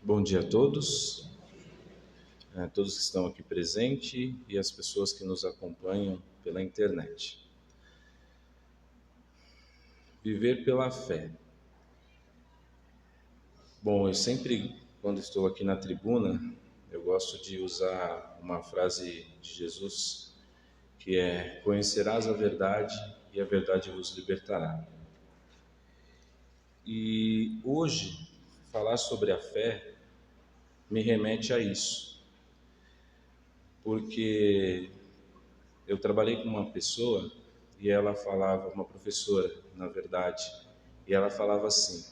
Bom dia a todos, todos que estão aqui presentes e as pessoas que nos acompanham pela internet. Viver pela fé. Bom, eu sempre, quando estou aqui na tribuna, eu gosto de usar uma frase de Jesus, que é: conhecerás a verdade e a verdade vos libertará. E hoje, falar sobre a fé me remete a isso, porque eu trabalhei com uma pessoa e ela falava, uma professora, na verdade, e ela falava assim: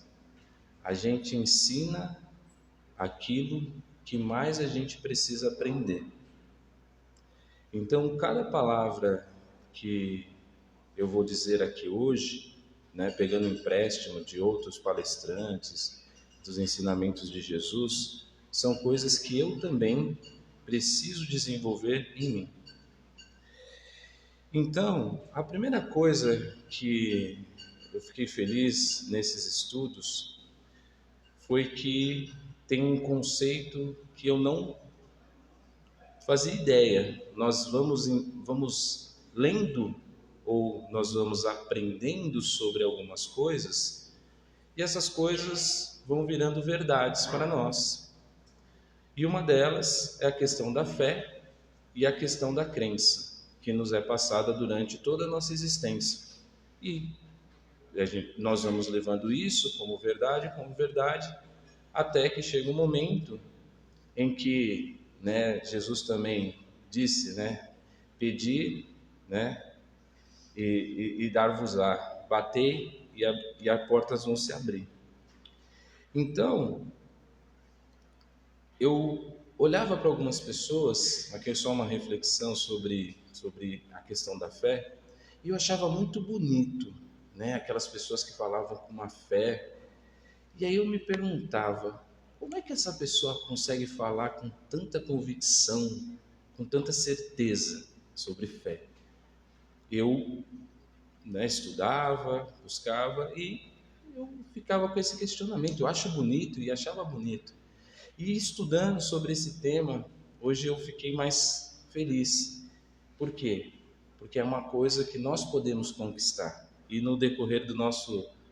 a gente ensina aquilo que mais a gente precisa aprender. Então, cada palavra que eu vou dizer aqui hoje, pegando empréstimo de outros palestrantes, dos ensinamentos de Jesus, são coisas que eu também preciso desenvolver em mim. Então, a primeira coisa que eu fiquei feliz nesses estudos foi que tem um conceito que eu não fazia ideia. Nós vamos lendo ou nós vamos aprendendo sobre algumas coisas e essas coisas vão virando verdades para nós. E uma delas é a questão da fé e a questão da crença, que nos é passada durante toda a nossa existência. E nós vamos levando isso como verdade, até que chega um momento em que, Jesus também disse, pedi, e dar-vos-á, batei e as portas vão se abrir. Então, eu olhava para algumas pessoas, aqui é só uma reflexão sobre a questão da fé, e eu achava muito bonito, aquelas pessoas que falavam com uma fé. E aí eu me perguntava, como é que essa pessoa consegue falar com tanta convicção, com tanta certeza sobre fé? Eu, estudava, buscava e eu ficava com esse questionamento. Eu acho bonito e achava bonito. E estudando sobre esse tema, hoje eu fiquei mais feliz. Por quê? Porque é uma coisa que nós podemos conquistar. E no decorrer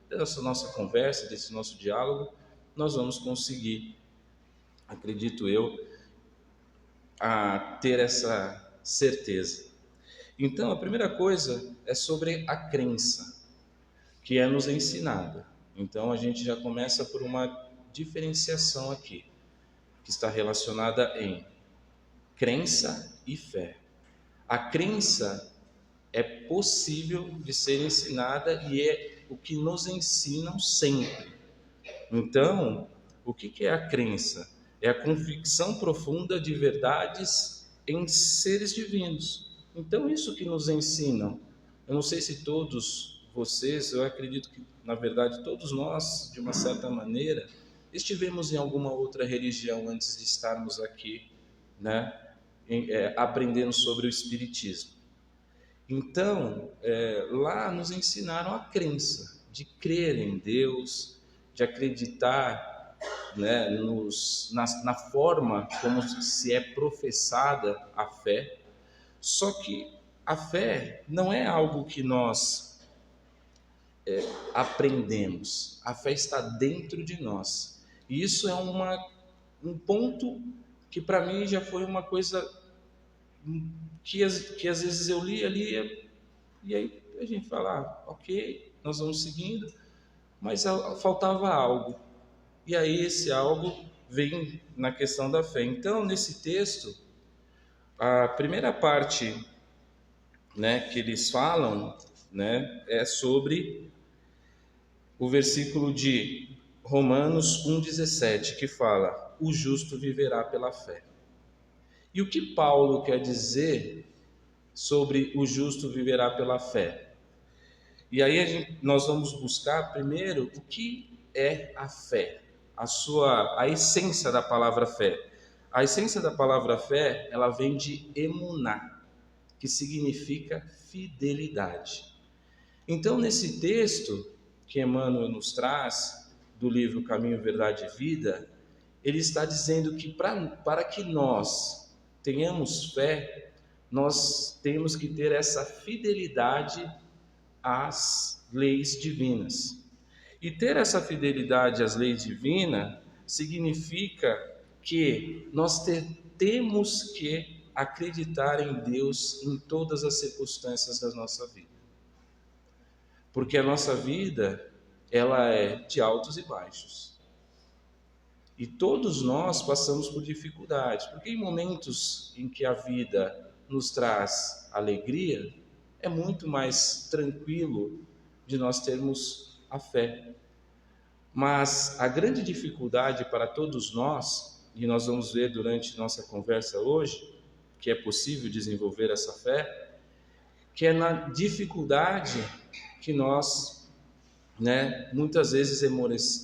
dessa nossa conversa, desse nosso diálogo, nós vamos conseguir, acredito eu, a ter essa certeza. Então, a primeira coisa é sobre a crença, que é nos ensinada. Então, a gente já começa por uma diferenciação aqui, que está relacionada em crença e fé. A crença é possível de ser ensinada e é o que nos ensinam sempre. Então, o que é a crença? É a convicção profunda de verdades em seres divinos. Então, isso que nos ensinam. Eu não sei se todos vocês, eu acredito que, na verdade, todos nós, de uma certa maneira, estivemos em alguma outra religião antes de estarmos aqui, aprendendo sobre o Espiritismo. Então, lá nos ensinaram a crença, de crer em Deus, de acreditar, na forma como se é professada a fé. Só que a fé não é algo que nós aprendemos, a fé está dentro de nós. E isso é um ponto que para mim já foi uma coisa que às vezes eu lia, e aí a gente fala, ok, nós vamos seguindo, mas faltava algo. E aí esse algo vem na questão da fé. Então, nesse texto, a primeira parte, que eles falam, é sobre o versículo de Romanos 1,17, que fala: o justo viverá pela fé. E o que Paulo quer dizer sobre o justo viverá pela fé? E aí nós vamos buscar primeiro o que é a fé, a essência da palavra fé. A essência da palavra fé, ela vem de emuná, que significa fidelidade. Então, nesse texto que Emmanuel nos traz, do livro Caminho, Verdade e Vida, ele está dizendo que para que nós tenhamos fé, nós temos que ter essa fidelidade às leis divinas. E ter essa fidelidade às leis divinas significa que nós temos que acreditar em Deus em todas as circunstâncias da nossa vida. Porque a nossa vida, ela é de altos e baixos. E todos nós passamos por dificuldades, porque em momentos em que a vida nos traz alegria, é muito mais tranquilo de nós termos a fé. Mas a grande dificuldade para todos nós, e nós vamos ver durante nossa conversa hoje, que é possível desenvolver essa fé, que é na dificuldade que nós, muitas vezes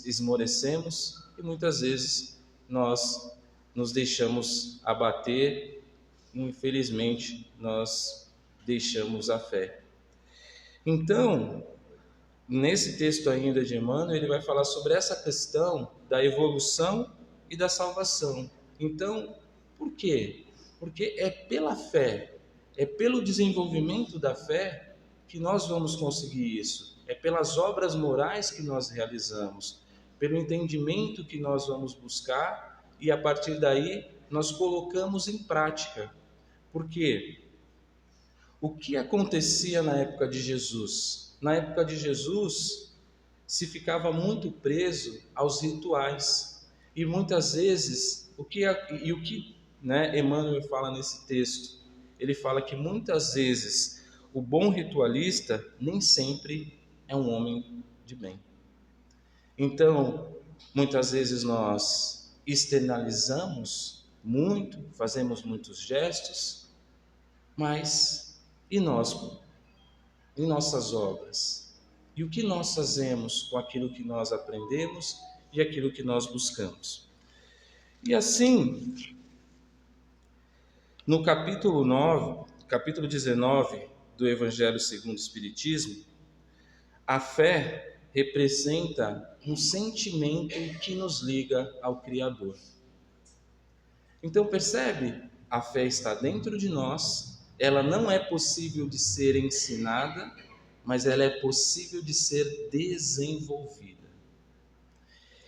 esmorecemos e muitas vezes nós nos deixamos abater e infelizmente nós deixamos a fé. Então, nesse texto ainda de Emmanuel, ele vai falar sobre essa questão da evolução e da salvação. Então, por quê? Porque é pela fé, é pelo desenvolvimento da fé que nós vamos conseguir isso. É pelas obras morais que nós realizamos, pelo entendimento que nós vamos buscar e a partir daí nós colocamos em prática. Por quê? O que acontecia na época de Jesus? Na época de Jesus, se ficava muito preso aos rituais. E muitas vezes, o que Emmanuel fala nesse texto? Ele fala que muitas vezes o bom ritualista nem sempre é um homem de bem. Então, muitas vezes nós externalizamos muito, fazemos muitos gestos, mas e nós? Em nossas obras? E o que nós fazemos com aquilo que nós aprendemos e aquilo que nós buscamos? E assim, no capítulo 19 do Evangelho segundo o Espiritismo, a fé representa um sentimento que nos liga ao Criador. Então percebe? A fé está dentro de nós, ela não é possível de ser ensinada, mas ela é possível de ser desenvolvida.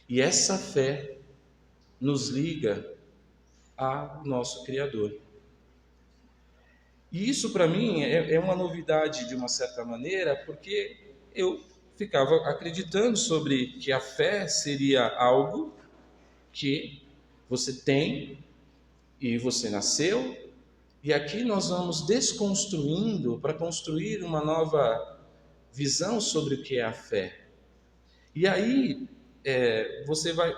E essa fé nos liga ao nosso Criador. E isso para mim é uma novidade de uma certa maneira, porque eu ficava acreditando sobre que a fé seria algo que você tem e você nasceu, e aqui nós vamos desconstruindo para construir uma nova visão sobre o que é a fé. E aí você vai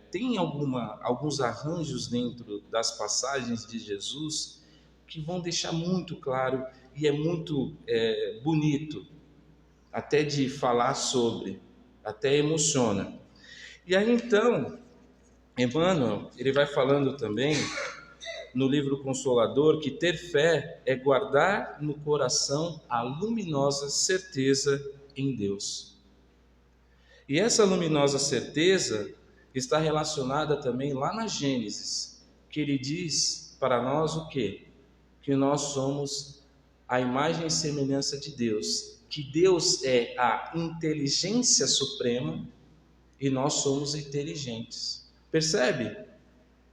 tem alguns arranjos dentro das passagens de Jesus que vão deixar muito claro e é muito bonito até de falar sobre, até emociona. E aí então Emmanuel, ele vai falando também no livro Consolador que ter fé é guardar no coração a luminosa certeza em Deus. E essa luminosa certeza está relacionada também lá na Gênesis, que ele diz para nós o quê? Que nós somos a imagem e semelhança de Deus, que Deus é a inteligência suprema e nós somos inteligentes. Percebe?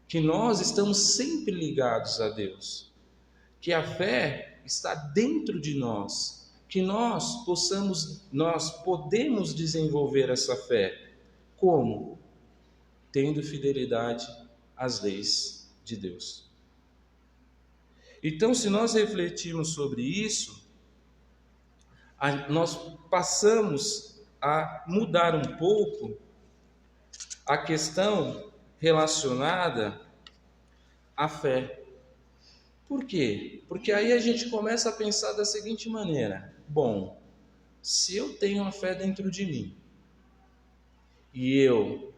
Que nós estamos sempre ligados a Deus, que a fé está dentro de nós, que nós podemos desenvolver essa fé. Como? Tendo fidelidade às leis de Deus. Então, se nós refletirmos sobre isso, nós passamos a mudar um pouco a questão relacionada à fé. Por quê? Porque aí a gente começa a pensar da seguinte maneira: bom, se eu tenho a fé dentro de mim e eu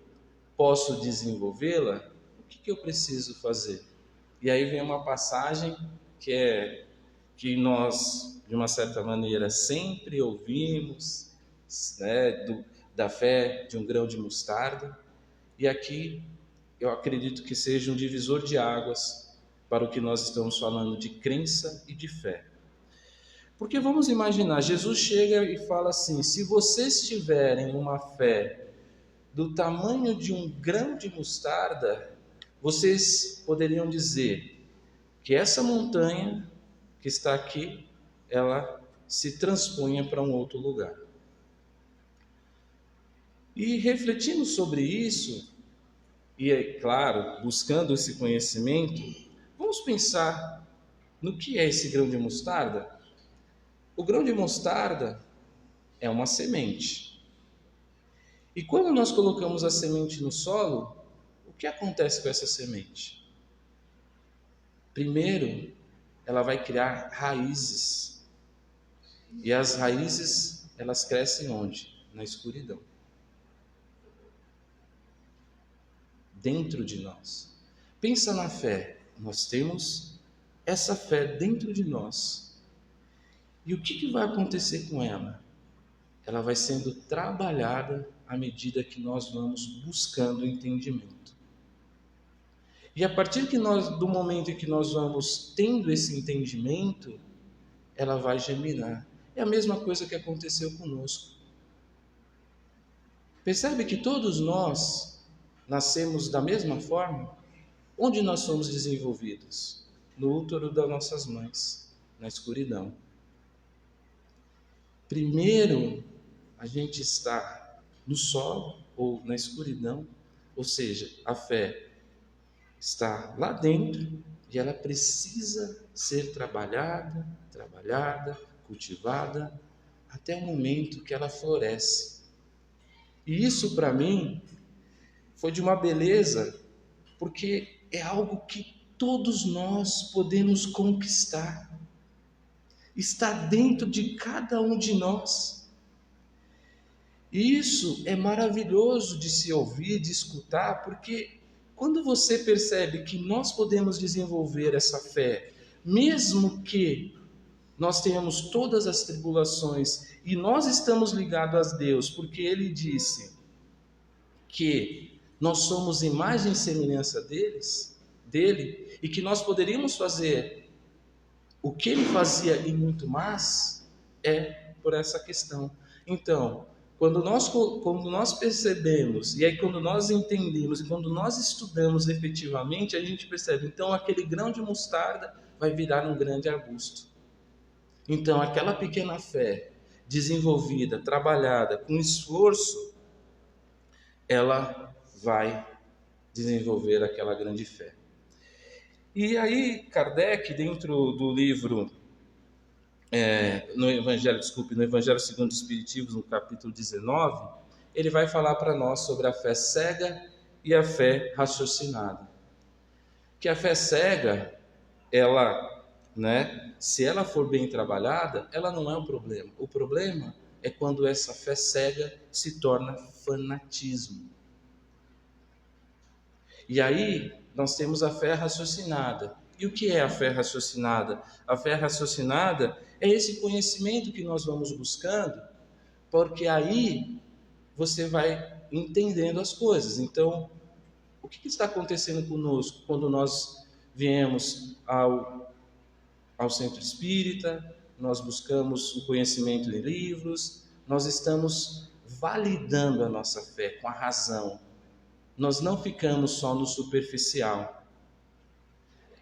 posso desenvolvê-la, o que eu preciso fazer? E aí vem uma passagem que nós, de uma certa maneira, sempre ouvimos, da fé de um grão de mostarda. E aqui eu acredito que seja um divisor de águas para o que nós estamos falando de crença e de fé. Porque vamos imaginar, Jesus chega e fala assim: se vocês tiverem uma fé do tamanho de um grão de mostarda, vocês poderiam dizer que essa montanha que está aqui, ela se transponha para um outro lugar. E refletindo sobre isso, e é claro, buscando esse conhecimento, vamos pensar no que é esse grão de mostarda? O grão de mostarda é uma semente. E quando nós colocamos a semente no solo, o que acontece com essa semente? Primeiro, ela vai criar raízes. E as raízes, elas crescem onde? Na escuridão. Dentro de nós. Pensa na fé. Nós temos essa fé dentro de nós. E o que vai acontecer com ela? Ela vai sendo trabalhada à medida que nós vamos buscando o entendimento. E a partir do momento em que nós vamos tendo esse entendimento, ela vai germinar. É a mesma coisa que aconteceu conosco. Percebe que todos nós nascemos da mesma forma? Onde nós somos desenvolvidos? No útero das nossas mães, na escuridão. Primeiro, a gente está no solo ou na escuridão, ou seja, a fé está lá dentro e ela precisa ser trabalhada, cultivada, até o momento que ela floresce. E isso para mim foi de uma beleza, porque é algo que todos nós podemos conquistar. Está dentro de cada um de nós. E isso é maravilhoso de se ouvir, de escutar, porque quando você percebe que nós podemos desenvolver essa fé, mesmo que nós tenhamos todas as tribulações e nós estamos ligados a Deus, porque Ele disse que nós somos imagem e semelhança dele, e que nós poderíamos fazer o que Ele fazia e muito mais, é por essa questão. Então, quando nós percebemos, e aí quando nós entendemos, e quando nós estudamos efetivamente, a gente percebe, então aquele grão de mostarda vai virar um grande arbusto. Então aquela pequena fé, desenvolvida, trabalhada, com esforço, ela vai desenvolver aquela grande fé. E aí Kardec, dentro do livro no Evangelho segundo o Espiritismo, no capítulo 19, ele vai falar para nós sobre a fé cega e a fé raciocinada. Que a fé cega, ela, se ela for bem trabalhada, ela não é um problema. O problema é quando essa fé cega se torna fanatismo. E aí nós temos a fé raciocinada. E o que é a fé raciocinada? A fé raciocinada é esse conhecimento que nós vamos buscando, porque aí você vai entendendo as coisas. Então, o que está acontecendo conosco quando nós viemos ao centro espírita, nós buscamos o conhecimento em livros, nós estamos validando a nossa fé com a razão. Nós não ficamos só no superficial.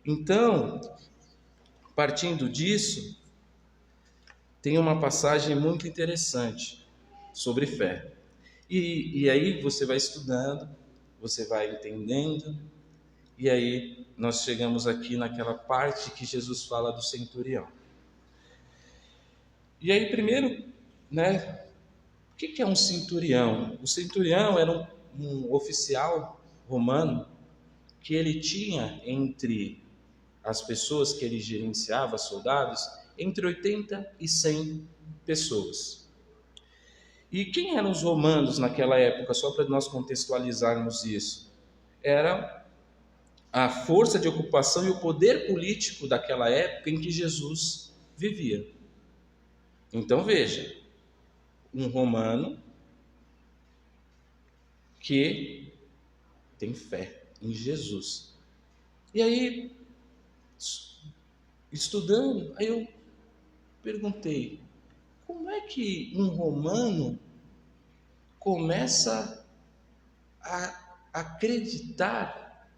Então, partindo disso, tem uma passagem muito interessante sobre fé. E aí você vai estudando, você vai entendendo, e aí nós chegamos aqui naquela parte que Jesus fala do centurião. E aí primeiro, o que é um centurião? O centurião era um oficial romano que ele tinha entre as pessoas que ele gerenciava, soldados, entre 80 e 100 pessoas. E quem eram os romanos naquela época, só para nós contextualizarmos isso? Era a força de ocupação e o poder político daquela época em que Jesus vivia. Então veja, um romano que tem fé. em Jesus. E aí, estudando, aí eu perguntei, como é que um romano começa a acreditar?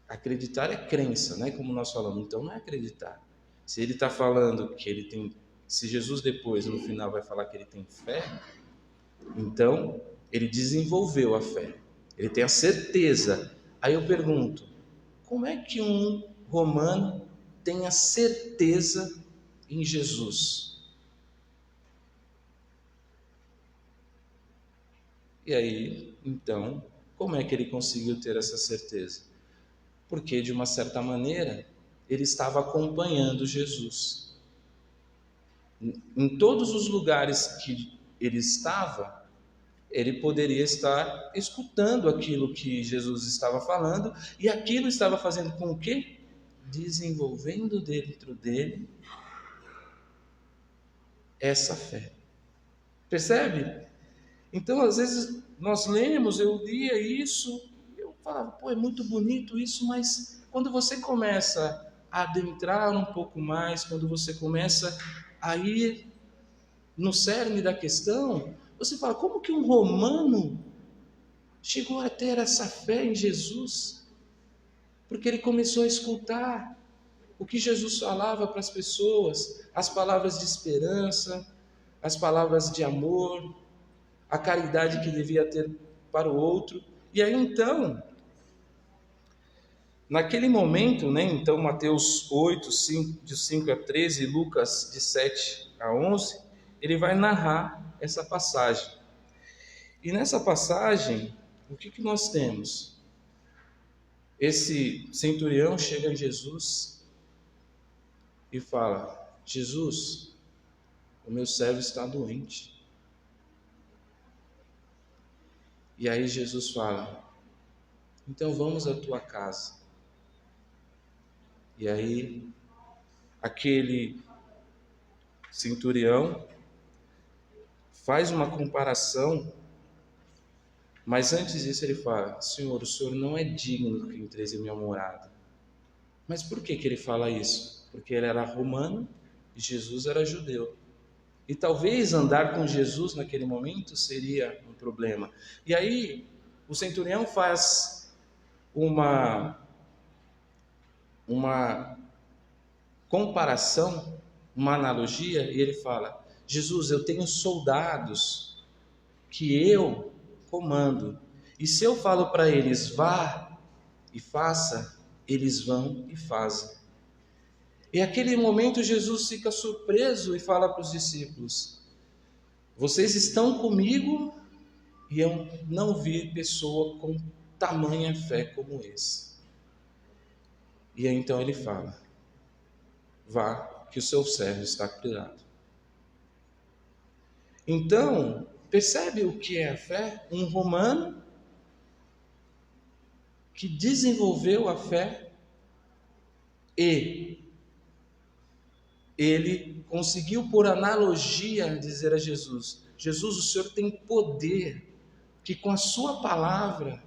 Acreditar é crença, né? Como nós falamos, então não é acreditar. Se ele está falando que ele tem, se Jesus depois no final vai falar que ele tem fé, então ele desenvolveu a fé, ele tem a certeza. Aí eu pergunto, como é que um romano tem a certeza em Jesus? E aí, então, como é que ele conseguiu ter essa certeza? Porque, de uma certa maneira, ele estava acompanhando Jesus. Em todos os lugares que ele estava, ele poderia estar escutando aquilo que Jesus estava falando, e aquilo estava fazendo com que? Desenvolvendo dentro dele essa fé. Percebe? Então, às vezes, nós lemos, eu lia isso, eu falava, pô, é muito bonito isso, mas quando você começa a adentrar um pouco mais, quando você começa a ir no cerne da questão, você fala, como que um romano chegou a ter essa fé em Jesus? Porque ele começou a escutar o que Jesus falava para as pessoas, as palavras de esperança, as palavras de amor, a caridade que devia ter para o outro. E aí então, naquele momento, né, então Mateus 8, 5, de 5 a 13, Lucas de 7 a 11, ele vai narrar essa passagem. E nessa passagem, o que nós temos? Esse centurião chega a Jesus e fala, Jesus, o meu servo está doente. E aí Jesus fala, então vamos à tua casa. E aí aquele centurião faz uma comparação, mas antes disso ele fala, Senhor, o Senhor não é digno que entreis em minha morada. Mas por que ele fala isso? Porque ele era romano e Jesus era judeu. E talvez andar com Jesus naquele momento seria um problema. E aí o centurião faz uma comparação, uma analogia, e ele fala, Jesus, eu tenho soldados que eu comando, e se eu falo para eles, vá e faça, eles vão e fazem. E naquele momento Jesus fica surpreso e fala para os discípulos, vocês estão comigo e eu não vi pessoa com tamanha fé como esse. E aí então ele fala, vá que o seu servo está curado. Então, percebe o que é a fé? Um romano que desenvolveu a fé e ele conseguiu, por analogia, dizer a Jesus, Jesus, o Senhor tem poder, que com a sua palavra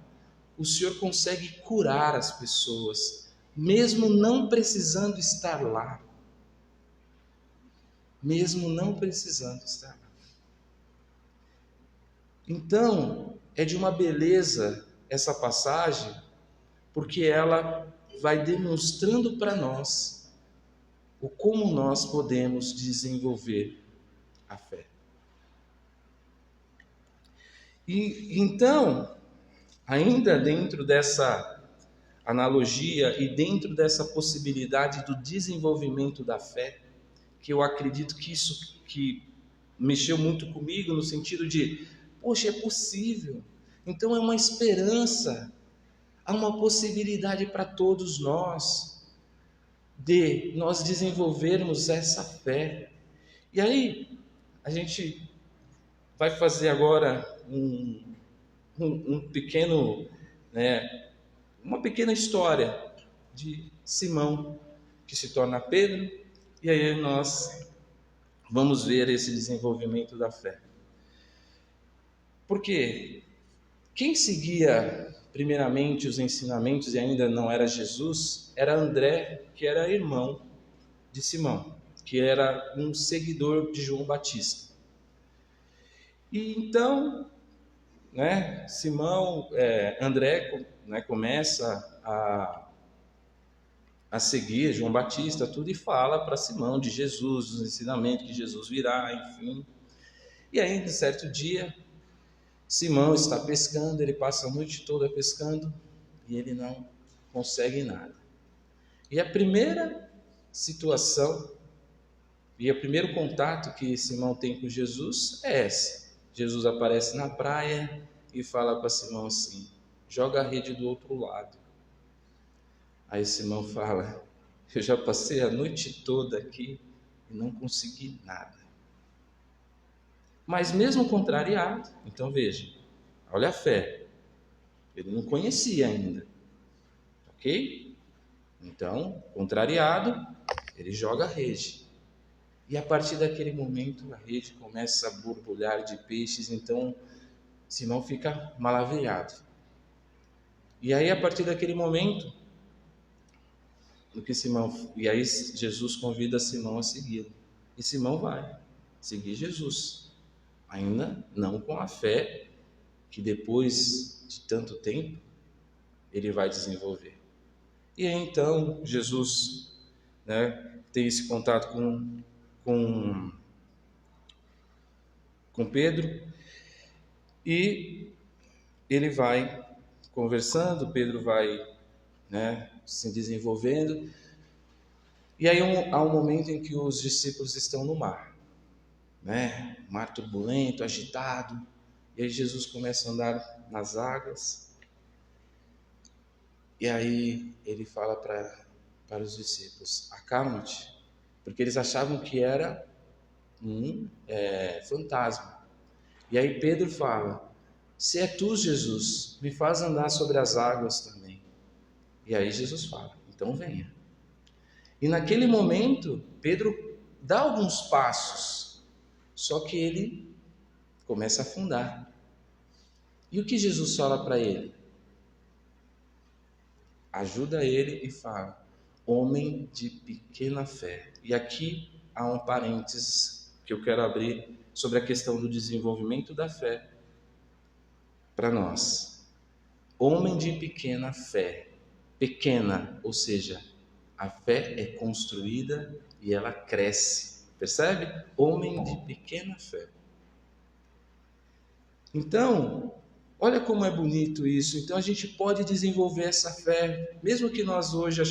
o Senhor consegue curar as pessoas, mesmo não precisando estar lá. Mesmo não precisando estar lá. Então, é de uma beleza essa passagem, porque ela vai demonstrando para nós o como nós podemos desenvolver a fé. E então, ainda dentro dessa analogia e dentro dessa possibilidade do desenvolvimento da fé, que eu acredito que isso que mexeu muito comigo no sentido de, poxa, é possível. Então é uma esperança, há uma possibilidade para todos nós de nós desenvolvermos essa fé. E aí a gente vai fazer agora um pequeno, né, uma pequena história de Simão que se torna Pedro, e aí nós vamos ver esse desenvolvimento da fé. Porque quem seguia primeiramente os ensinamentos e ainda não era Jesus, era André, que era irmão de Simão, que era um seguidor de João Batista. E então, André, começa a seguir João Batista, tudo, e fala para Simão de Jesus, dos ensinamentos que Jesus virá, enfim. E aí, um certo dia, Simão está pescando, ele passa a noite toda pescando e ele não consegue nada. E a primeira situação e o primeiro contato que Simão tem com Jesus é essa. Jesus aparece na praia e fala para Simão assim: joga a rede do outro lado. Aí Simão fala: eu já passei a noite toda aqui e não consegui nada. Mas mesmo contrariado, então veja, olha a fé, ele não conhecia ainda, ok? Então, contrariado, ele joga a rede. E a partir daquele momento a rede começa a borbulhar de peixes, então Simão fica maravilhado. E aí a partir daquele momento, e aí Jesus convida Simão a segui-lo. E Simão vai seguir Jesus, ainda não com a fé que depois de tanto tempo ele vai desenvolver. E aí então Jesus, tem esse contato com Pedro, e ele vai conversando, Pedro vai se desenvolvendo, e aí há um momento em que os discípulos estão no mar, mar turbulento, agitado, e aí Jesus começa a andar nas águas, e aí ele fala para os discípulos: acalma-te, porque eles achavam que era um fantasma. E aí Pedro fala: se é tu, Jesus, me faz andar sobre as águas também. E aí Jesus fala: então venha. E naquele momento Pedro dá alguns passos, só que ele começa a afundar. E o que Jesus fala para ele? Ajuda ele e fala: homem de pequena fé. E aqui há um parênteses que eu quero abrir sobre a questão do desenvolvimento da fé para nós. Homem de pequena fé. Pequena, ou seja, a fé é construída e ela cresce. Percebe? Homem de pequena fé. Então, olha como é bonito isso. Então a gente pode desenvolver essa fé, mesmo que nós hoje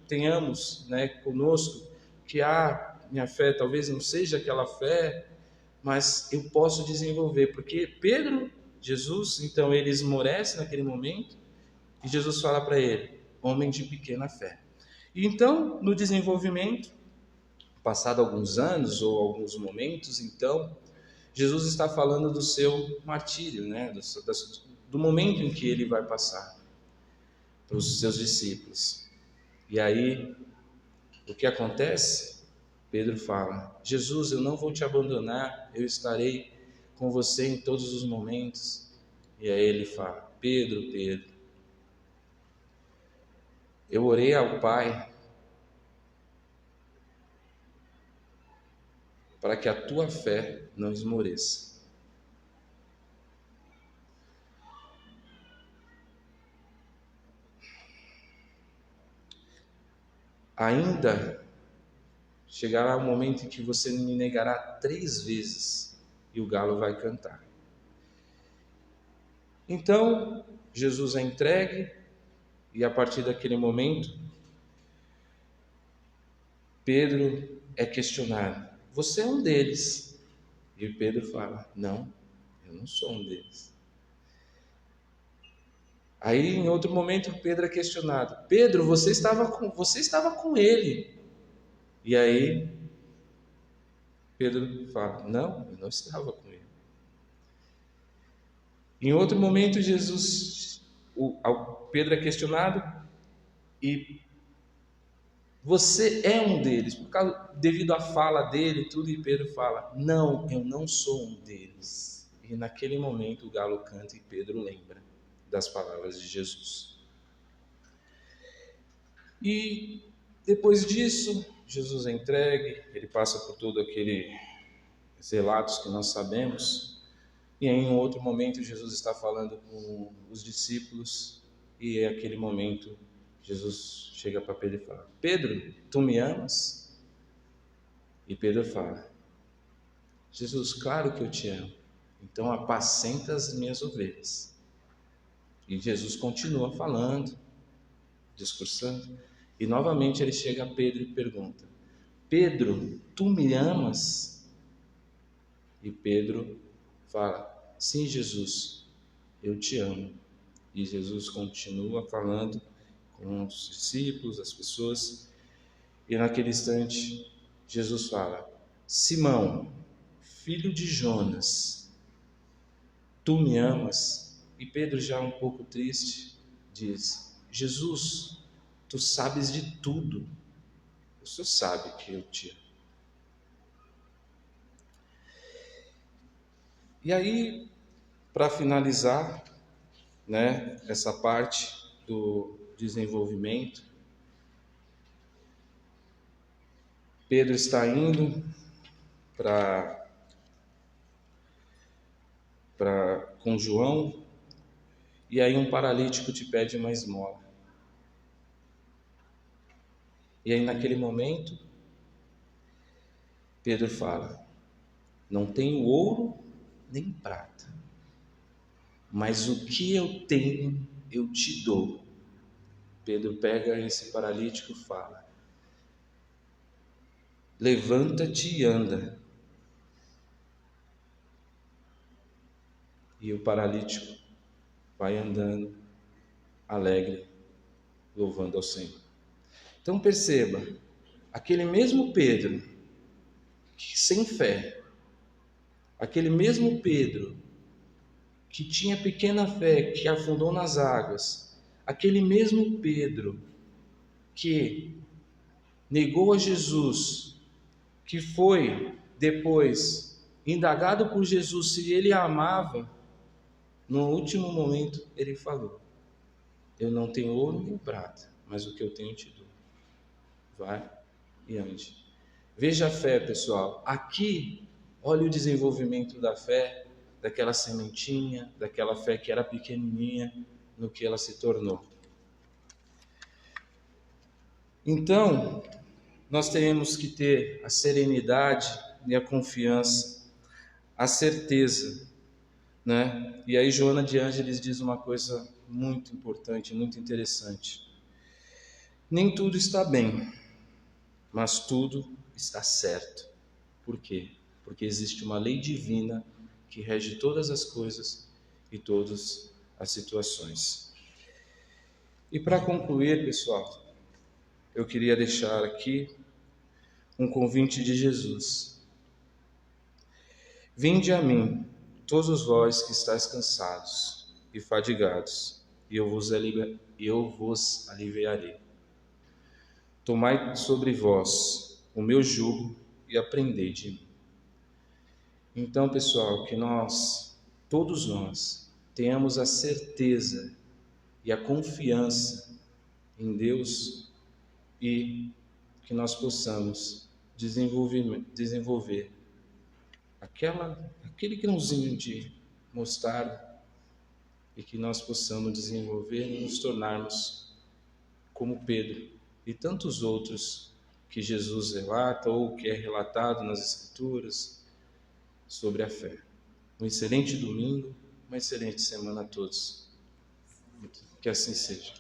tenhamos conosco que minha fé talvez não seja aquela fé, mas eu posso desenvolver, porque Jesus, então ele esmorece naquele momento e Jesus fala para ele: homem de pequena fé. E então, no desenvolvimento, passado alguns anos ou alguns momentos, então Jesus está falando do seu martírio, do momento em que ele vai passar para os seus discípulos. E aí, o que acontece? Pedro fala: Jesus, eu não vou te abandonar, eu estarei com você em todos os momentos. E aí ele fala: Pedro, eu orei ao Pai para que a tua fé não esmoreça. Ainda chegará o momento em que você me negará 3 vezes e o galo vai cantar. Então, Jesus é entregue e a partir daquele momento, Pedro é questionado: você é um deles? E Pedro fala: não, eu não sou um deles. Aí, em outro momento, Pedro é questionado: Pedro, você estava com ele? E aí, Pedro fala: não, eu não estava com ele. Em outro momento, Pedro é questionado e você é um deles, devido à fala dele, tudo, e Pedro fala: não, eu não sou um deles. E naquele momento o galo canta e Pedro lembra das palavras de Jesus. E depois disso, Jesus é entregue, ele passa por todo aqueles relatos que nós sabemos, e em um outro momento Jesus está falando com os discípulos, e é aquele momento Jesus chega para Pedro e fala: Pedro, tu me amas? E Pedro fala: Jesus, claro que eu te amo, então apacenta as minhas ovelhas. E Jesus continua falando, discursando, e novamente ele chega a Pedro e pergunta: Pedro, tu me amas? E Pedro fala: sim, Jesus, eu te amo. E Jesus continua falando com os discípulos, as pessoas, e naquele instante Jesus fala: Simão, filho de Jonas, tu me amas? E Pedro, já um pouco triste, diz: Jesus, tu sabes de tudo, o Senhor sabe que eu te amo. E aí, para finalizar, né, essa parte do desenvolvimento, Pedro está indo com João, e aí um paralítico te pede uma esmola. E aí naquele momento, Pedro fala: não tenho ouro nem prata, mas o que eu tenho eu te dou. Pedro pega esse paralítico e fala: levanta-te e anda. E o paralítico vai andando, alegre, louvando ao Senhor. Então perceba, aquele mesmo Pedro, que sem fé, aquele mesmo Pedro, que tinha pequena fé, que afundou nas águas, aquele mesmo Pedro, que negou a Jesus, que foi depois indagado por Jesus se ele a amava, no último momento ele falou: eu não tenho ouro nem prata, mas o que eu tenho eu te dou. Vai e ande. Veja a fé, pessoal. Aqui, olha o desenvolvimento da fé, daquela sementinha, daquela fé que era pequenininha, no que ela se tornou. Então, nós temos que ter a serenidade e a confiança, a certeza, né? E aí Joana de Ângeles diz uma coisa muito importante, muito interessante. Nem tudo está bem, mas tudo está certo. Por quê? Porque existe uma lei divina que rege todas as coisas e todas as situações. E para concluir, pessoal, eu queria deixar aqui um convite de Jesus. Vinde a mim, todos vós que estáis cansados e fadigados, e eu vos aliviarei. Tomai sobre vós o meu jugo e aprendei de mim. Então, pessoal, que todos nós, tenhamos a certeza e a confiança em Deus e que nós possamos desenvolver aquele grãozinho de mostarda e que nós possamos desenvolver e nos tornarmos como Pedro e tantos outros que Jesus relata ou que é relatado nas Escrituras sobre a fé. Um excelente domingo, uma excelente semana a todos. Que assim seja.